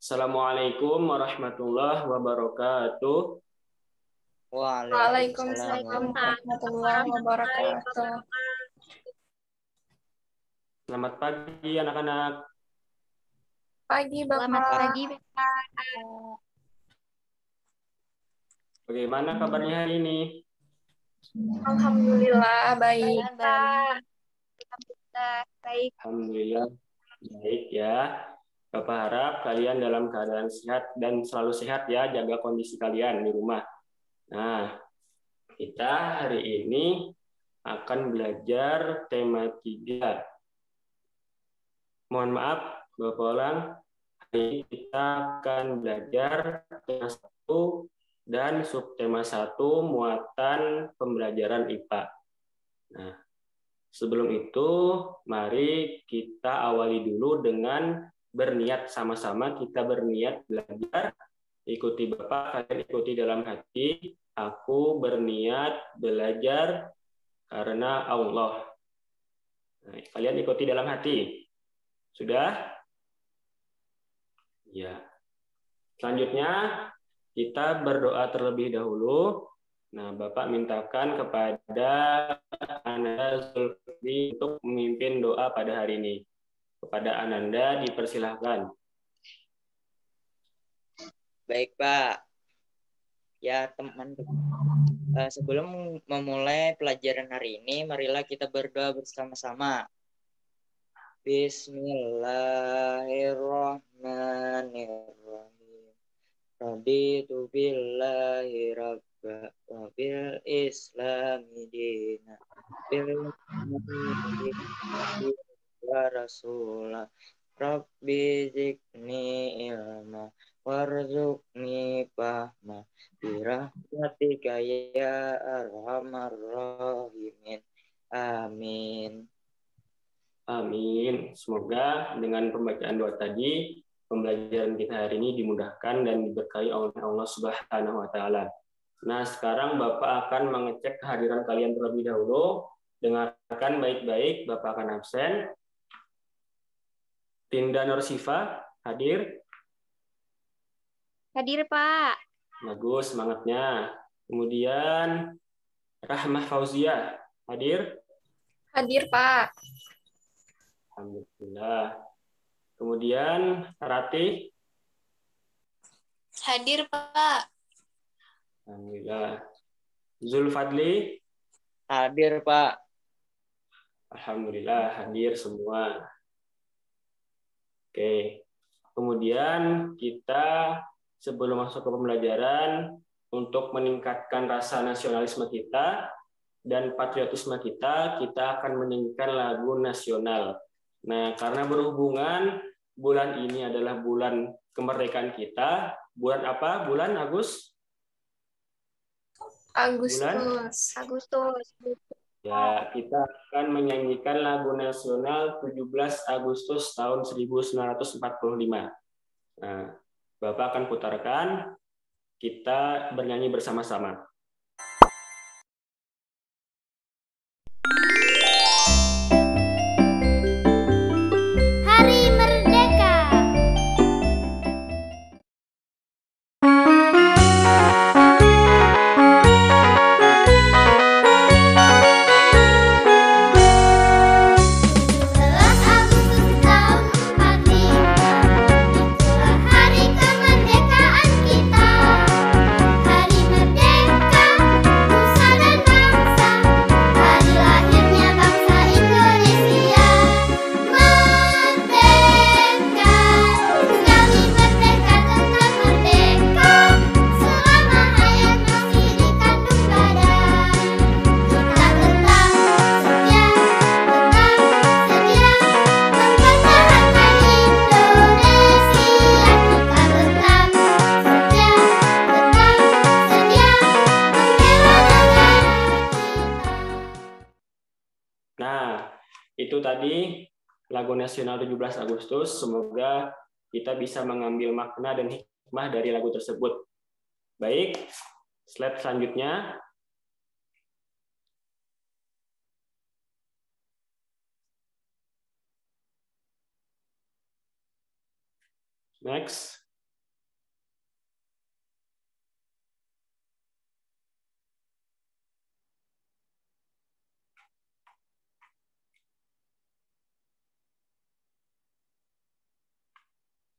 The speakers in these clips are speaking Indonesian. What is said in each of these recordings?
Assalamualaikum warahmatullahi wabarakatuh. Waalaikumsalam Waalaikumsalam warahmatullahi wabarakatuh. Selamat pagi anak-anak. Pagi Selamat Bapak. pagi, Bapak. Bagaimana kabarnya hari ini? Alhamdulillah baik. Baik. Alhamdulillah, baik. Alhamdulillah baik ya. Bapak harap kalian dalam keadaan sehat dan selalu sehat ya, jaga kondisi kalian di rumah. Nah, kita hari ini akan belajar tema 3. Mohon maaf, Bapak Ulang, hari ini kita akan belajar tema 1 dan subtema 1 muatan pembelajaran IPA. Nah, sebelum itu, mari kita awali dulu dengan berniat sama-sama. Kita berniat belajar. Ikuti Bapak, kalian ikuti dalam hati. Aku berniat belajar karena Allah. Nah, kalian ikuti dalam hati. Sudah? Ya. Selanjutnya, kita berdoa terlebih dahulu. Nah, Bapak mintakan kepada Ananda Zulfi untuk memimpin doa pada hari ini. Kepada Ananda dipersilahkan. Baik, Pak. Ya, teman-teman. Sebelum memulai pelajaran hari ini, marilah kita berdoa bersama-sama. Bismillahirrahmanirrahim. Raditu billahi rabba wa bil islami dina bil wa rasulah rabbi zidni ilma warzuqni fahma birahmatika ya arhamar rahimin. Amin. Amin. Semoga dengan pembacaan doa tadi, pembelajaran kita hari ini dimudahkan dan diberkahi oleh Allah Subhanahu wa taala. Nah, sekarang Bapak akan mengecek kehadiran kalian terlebih dahulu. Dengarkan baik-baik, Bapak akan absen. Tinda Nursifa hadir? Hadir, Pak. Bagus semangatnya. Kemudian Rahmah Fauzia hadir? Hadir Pak. Alhamdulillah. Kemudian Rati? Hadir Pak. Alhamdulillah. Zulfadli? Hadir, Pak. Alhamdulillah hadir semua. Oke. Kemudian kita sebelum masuk ke pembelajaran, untuk meningkatkan rasa nasionalisme kita dan patriotisme kita akan menyanyikan lagu nasional. Nah, karena berhubungan bulan ini adalah bulan kemerdekaan kita, bulan apa? Bulan Agustus. Ya, kita akan menyanyikan lagu nasional 17 Agustus tahun 1945. Nah, Bapak akan putarkan, kita bernyanyi bersama-sama. Hari Merdeka. Itu tadi lagu nasional 17 Agustus. Semoga kita bisa mengambil makna dan hikmah dari lagu tersebut. Baik, slide selanjutnya. Next.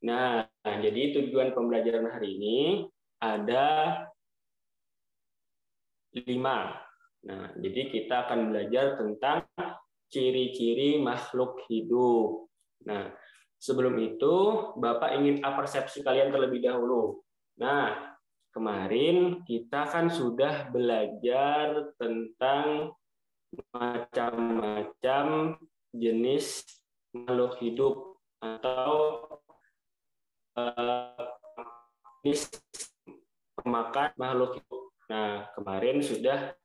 Nah, jadi tujuan pembelajaran hari ini ada 5. Nah, jadi kita akan belajar tentang ciri-ciri makhluk hidup. Nah, sebelum itu, Bapak ingin persepsi kalian terlebih dahulu. Nah, kemarin kita kan sudah belajar tentang macam-macam jenis makhluk hidup atau jenis pemakan makhluk hidup. Nah, kemarin sudah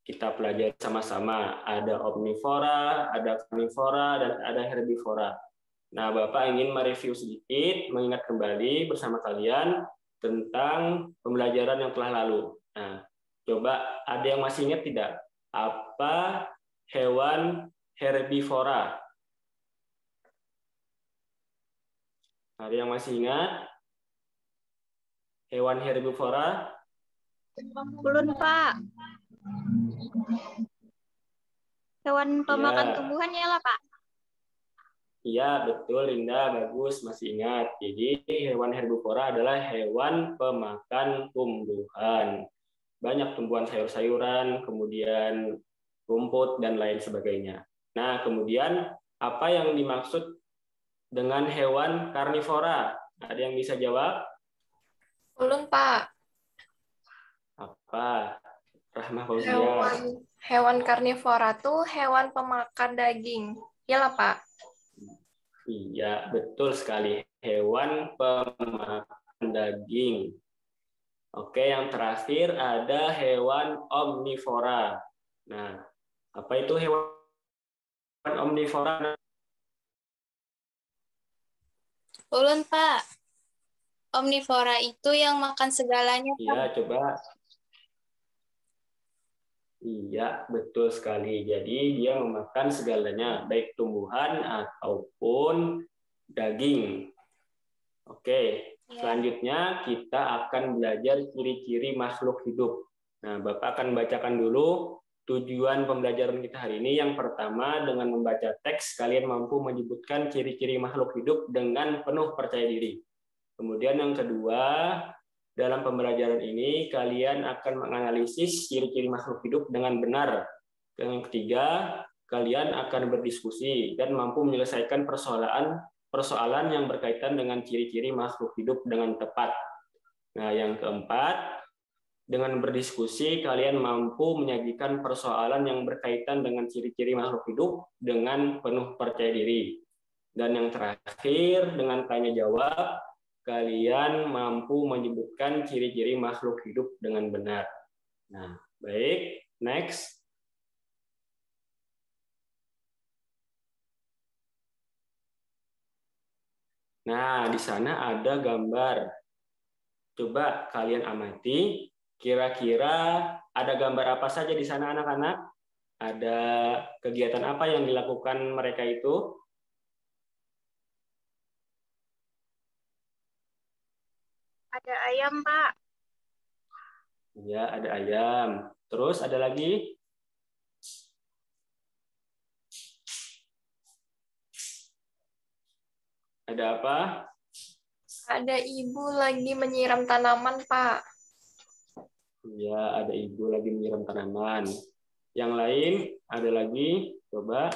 kita pelajari sama-sama. Ada omnivora, ada karnivora, dan ada herbivora. Nah, Bapak ingin mereview sedikit, mengingat kembali bersama kalian tentang pembelajaran yang telah lalu. Nah, coba ada yang masih ingat tidak? Apa hewan herbivora? Ada yang masih ingat? Hewan herbivora? Ulun, Pak. Hewan pemakan Ya. tumbuhan ya lah, Pak. Iya, betul Linda, bagus, masih ingat. Jadi hewan herbivora adalah hewan pemakan tumbuhan. Banyak tumbuhan sayur-sayuran, kemudian rumput, dan lain sebagainya. Nah, kemudian apa yang dimaksud dengan hewan karnivora? Ada yang bisa jawab? Ulun, Pak. Apa? Rahmah Fauzia. Hewan karnivora tuh hewan pemakan daging. Iyalah, Pak. Iya, betul sekali. Hewan pemakan daging. Oke, yang terakhir ada hewan omnivora. Nah, apa itu hewan omnivora? Ulun, Pak. Omnivora itu yang makan segalanya, Pak. Iya, coba. Iya, betul sekali. Jadi dia memakan segalanya, baik tumbuhan ataupun daging. Oke, selanjutnya kita akan belajar ciri-ciri makhluk hidup. Nah, Bapak akan bacakan dulu tujuan pembelajaran kita hari ini. Yang pertama, dengan membaca teks, kalian mampu menyebutkan ciri-ciri makhluk hidup dengan penuh percaya diri. Kemudian yang kedua, dalam pembelajaran ini, kalian akan menganalisis ciri-ciri makhluk hidup dengan benar. Yang ketiga, kalian akan berdiskusi dan mampu menyelesaikan persoalan yang berkaitan dengan ciri-ciri makhluk hidup dengan tepat. Nah, yang keempat, dengan berdiskusi, kalian mampu menyajikan persoalan yang berkaitan dengan ciri-ciri makhluk hidup dengan penuh percaya diri. Dan yang terakhir, dengan tanya jawab, kalian mampu menyebutkan ciri-ciri makhluk hidup dengan benar. Nah, baik, next. Nah, di sana ada gambar. Coba kalian amati, kira-kira ada gambar apa saja di sana anak-anak? Ada kegiatan apa yang dilakukan mereka itu? Ada ayam, Pak. Ya, ada ayam. Terus ada lagi? Ada apa? Ada ibu lagi menyiram tanaman, Pak. Ya, ada ibu lagi menyiram tanaman. Yang lain ada lagi? Coba.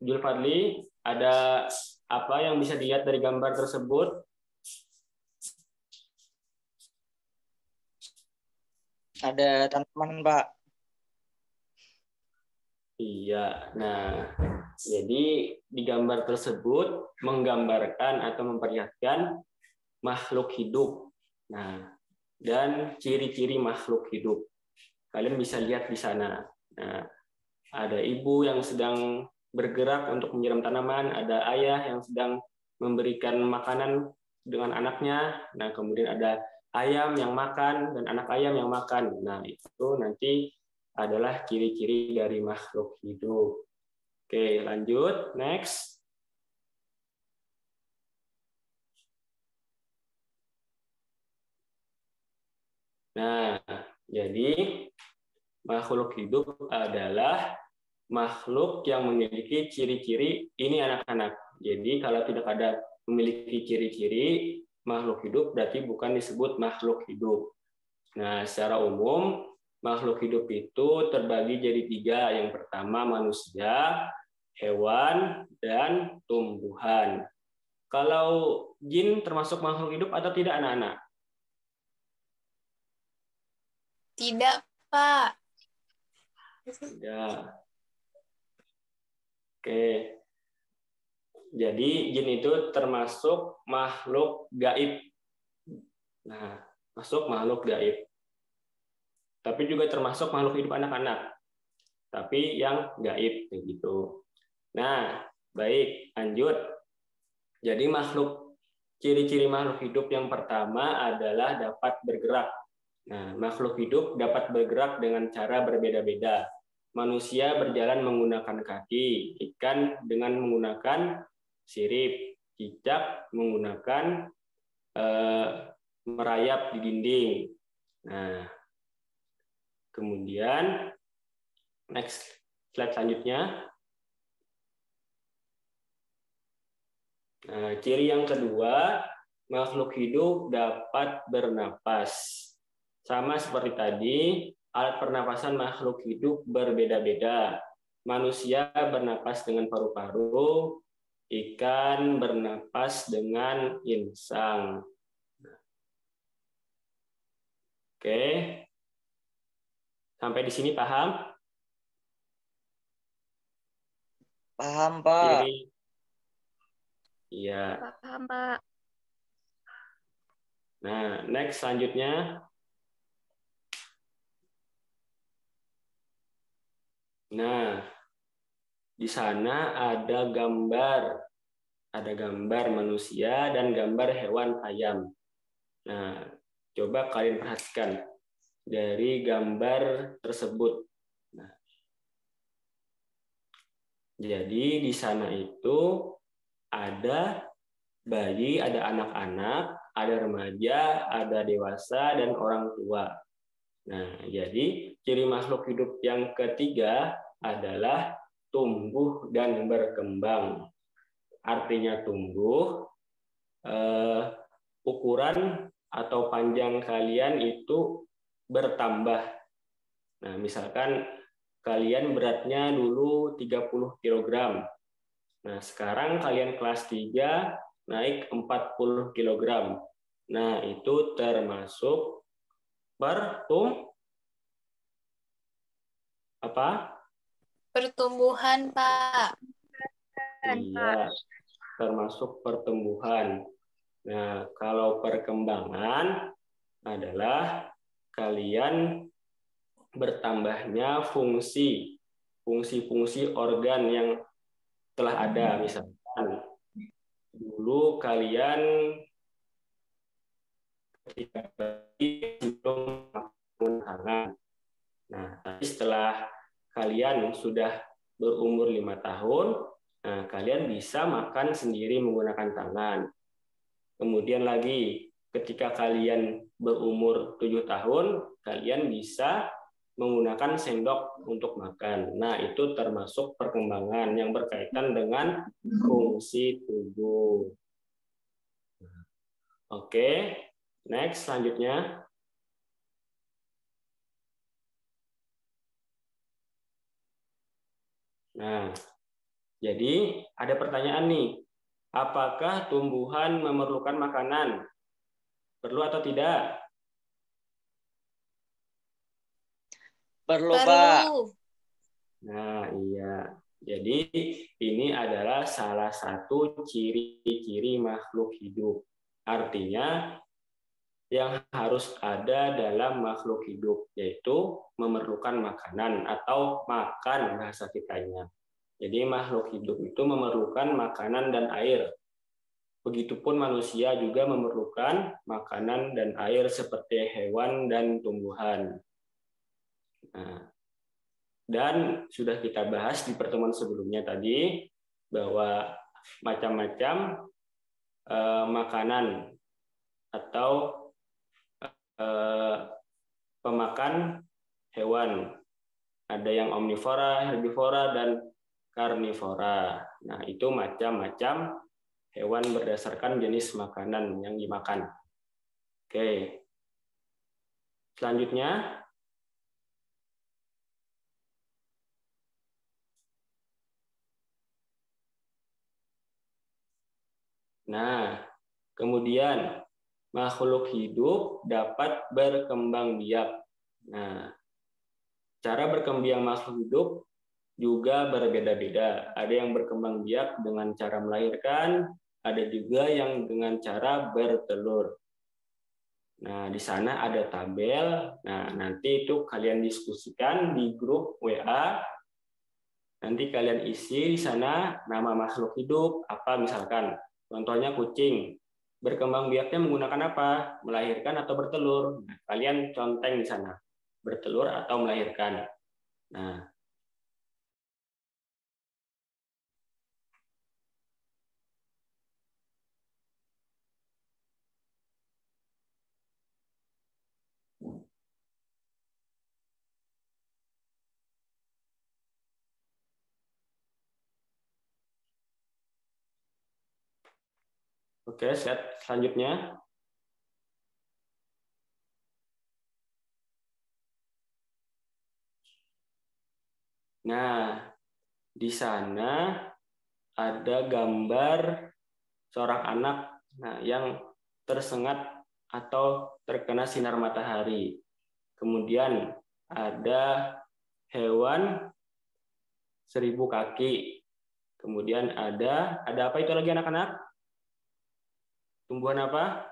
Julfadli, ada apa yang bisa dilihat dari gambar tersebut? Ada tanaman, Pak. Iya, nah, jadi di gambar tersebut menggambarkan atau memperlihatkan makhluk hidup. Nah, dan ciri-ciri makhluk hidup. Kalian bisa lihat di sana. Nah, ada ibu yang sedang bergerak untuk menyiram tanaman, ada ayah yang sedang memberikan makanan dengan anaknya. Nah, kemudian ada ayam yang makan dan anak ayam yang makan. Nah, itu nanti adalah ciri-ciri dari makhluk hidup. Oke, lanjut. Next. Nah, jadi makhluk hidup adalah makhluk yang memiliki ciri-ciri ini anak-anak. Jadi kalau tidak ada memiliki ciri-ciri makhluk hidup berarti bukan disebut makhluk hidup. Nah, secara umum makhluk hidup itu terbagi jadi 3. Yang pertama manusia, hewan, dan tumbuhan. Kalau jin termasuk makhluk hidup atau tidak, anak-anak? Tidak, Pak. Tidak. Oke. Jadi jin itu termasuk makhluk gaib. Nah, masuk makhluk gaib. Tapi juga termasuk makhluk hidup anak-anak. Tapi yang gaib kayak gitu. Nah, baik, lanjut. Jadi ciri-ciri makhluk hidup yang pertama adalah dapat bergerak. Nah, makhluk hidup dapat bergerak dengan cara berbeda-beda. Manusia berjalan menggunakan kaki, ikan dengan menggunakan sirip, cicak menggunakan merayap di dinding. Nah, kemudian next slide selanjutnya. Nah, ciri yang kedua, makhluk hidup dapat bernapas. Sama seperti tadi, alat pernapasan makhluk hidup berbeda-beda. Manusia bernapas dengan paru-paru, ikan bernapas dengan insang. Oke. Sampai di sini paham? Paham, Pak. Iya. Paham, Pak. Nah, next selanjutnya. Nah, di sana ada gambar manusia dan gambar hewan ayam. Nah, coba kalian perhatikan dari gambar tersebut. Nah, jadi di sana itu ada bayi, ada anak-anak, ada remaja, ada dewasa, dan orang tua. Nah, jadi ciri makhluk hidup yang ketiga adalah tumbuh dan berkembang. Artinya tumbuh, ukuran atau panjang kalian itu bertambah. Nah, misalkan kalian beratnya dulu 30 kg. Nah, sekarang kalian kelas 3 naik 40 kg. Nah, itu termasuk Pertumbuhan, Pak. Iya, termasuk pertumbuhan. Nah, kalau perkembangan adalah kalian bertambahnya fungsi-fungsi organ yang telah ada. Misalkan dulu kalian ketika belum menggunakan tangan. Nah, tapi setelah kalian sudah berumur 5 tahun, nah, kalian bisa makan sendiri menggunakan tangan. Kemudian lagi, ketika kalian berumur 7 tahun, kalian bisa menggunakan sendok untuk makan. Nah, itu termasuk perkembangan yang berkaitan dengan fungsi tubuh. Oke, next selanjutnya. Nah, jadi ada pertanyaan nih. Apakah tumbuhan memerlukan makanan? Perlu atau tidak? Perlu, Pak. Nah, iya. Jadi ini adalah salah satu ciri-ciri makhluk hidup. Artinya yang harus ada dalam makhluk hidup, yaitu memerlukan makanan atau makan bahasa kitanya. Jadi makhluk hidup itu memerlukan makanan dan air. Begitupun manusia juga memerlukan makanan dan air seperti hewan dan tumbuhan. Nah, dan sudah kita bahas di pertemuan sebelumnya tadi bahwa macam-macam makanan atau pemakan hewan. Ada yang omnivora, herbivora, dan karnivora. Nah, itu macam-macam hewan berdasarkan jenis makanan yang dimakan. Oke. Selanjutnya, nah, kemudian makhluk hidup dapat berkembang biak. Nah, cara berkembang makhluk hidup juga berbeda-beda. Ada yang berkembang biak dengan cara melahirkan, ada juga yang dengan cara bertelur. Nah, di sana ada tabel. Nah, nanti itu kalian diskusikan di grup WA. Nanti kalian isi di sana nama makhluk hidup apa misalkan. Contohnya kucing. Berkembang biaknya menggunakan apa? Melahirkan atau bertelur? Nah, kalian conteng di sana. Bertelur atau melahirkan. Nah, oke, slide selanjutnya. Nah, di sana ada gambar seorang anak yang tersengat atau terkena sinar matahari. Kemudian ada hewan 1000 kaki. Kemudian ada apa itu lagi anak-anak? Tumbuhan apa?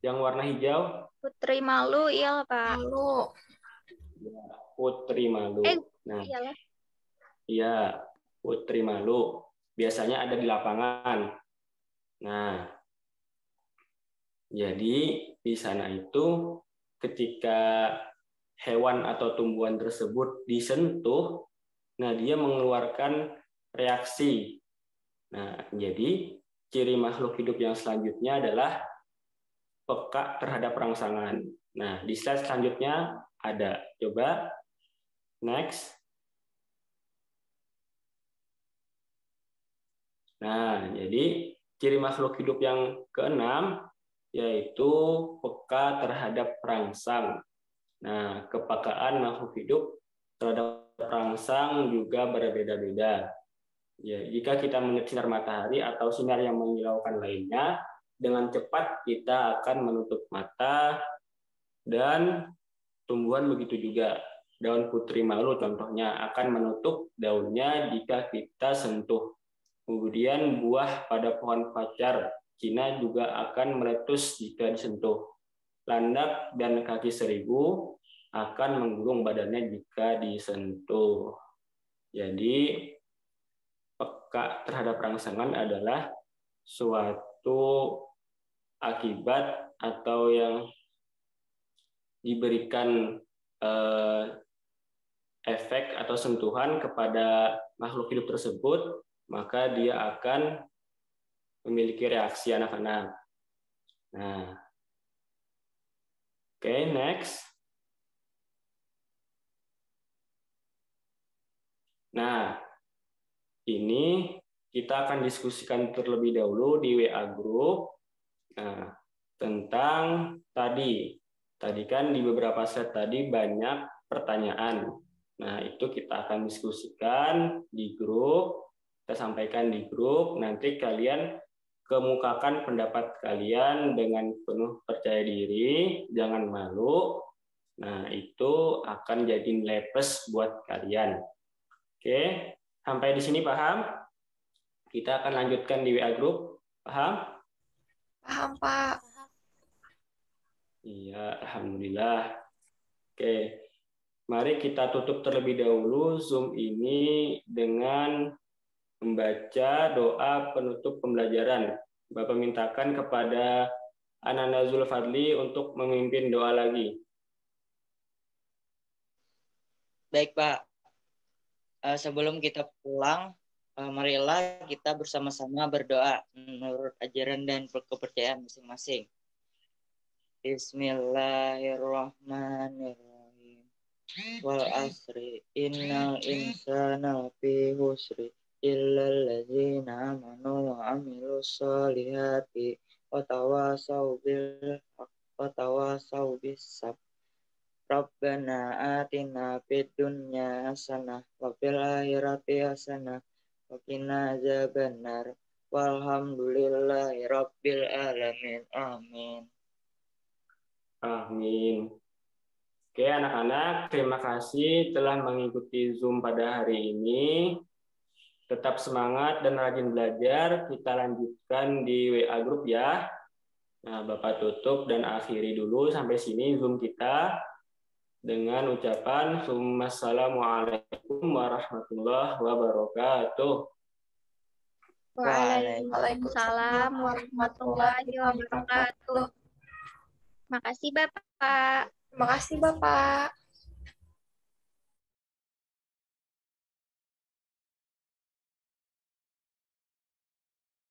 Yang warna hijau? Putri malu, iya Pak. Malu. Ya, putri malu. Nah, Iyalah. iya, putri malu. Biasanya ada di lapangan. Nah, jadi di sana itu ketika hewan atau tumbuhan tersebut disentuh, nah dia mengeluarkan reaksi. Nah, jadi ciri makhluk hidup yang selanjutnya adalah peka terhadap rangsangan. Nah, di slide selanjutnya ada. Coba next. Nah, jadi ciri makhluk hidup yang keenam yaitu peka terhadap rangsang. Nah, kepekaan makhluk hidup terhadap rangsang juga berbeda-beda. Ya, jika kita melihat sinar matahari atau sinar yang menyilaukan lainnya, dengan cepat kita akan menutup mata dan tumbuhan begitu juga. Daun putri malu contohnya akan menutup daunnya jika kita sentuh. Kemudian buah pada pohon pacar Cina juga akan meletus jika disentuh. Landak dan kaki 1000 akan menggulung badannya jika disentuh. Jadi peka terhadap rangsangan adalah suatu akibat atau yang diberikan efek atau sentuhan kepada makhluk hidup tersebut, maka dia akan memiliki reaksi anak-anak. Nah, oke, next. Nah, ini kita akan diskusikan terlebih dahulu di WA Group. Nah, tentang tadi kan di beberapa set tadi banyak pertanyaan. Nah, itu kita akan diskusikan di grup, kita sampaikan di grup, nanti kalian kemukakan pendapat kalian dengan penuh percaya diri, jangan malu. Nah, itu akan jadi nilai plus buat kalian. Oke, sampai di sini paham? Kita akan lanjutkan di WA Group. Paham? Paham, Pak. Iya, alhamdulillah. Oke, mari kita tutup terlebih dahulu Zoom ini dengan membaca doa penutup pembelajaran. Bapak mintakan kepada Ananda Zulfadli untuk memimpin doa lagi. Baik, Pak. Sebelum kita pulang, marilah kita bersama-sama berdoa menurut ajaran dan kepercayaan masing-masing. Bismillahirrahmanirrahim. Wal asri innal insana fi husri illal ladzina amanu wa amilus solihati wa tawasau bis sabr. Rabbana atina fid dunya hasanah wa fil akhirati hasanah wa qina adzabannar. Walhamdulillahi rabbil alamin. Amin. Amin. Oke, anak-anak, terima kasih telah mengikuti Zoom pada hari ini. Tetap semangat dan rajin belajar. Kita lanjutkan di WA Group ya. Nah, Bapak tutup dan akhiri dulu sampai sini Zoom kita dengan ucapan Assalamualaikum warahmatullahi wabarakatuh. Waalaikumsalam warahmatullahi wabarakatuh. Makasih Bapak. Terima kasih, Bapak.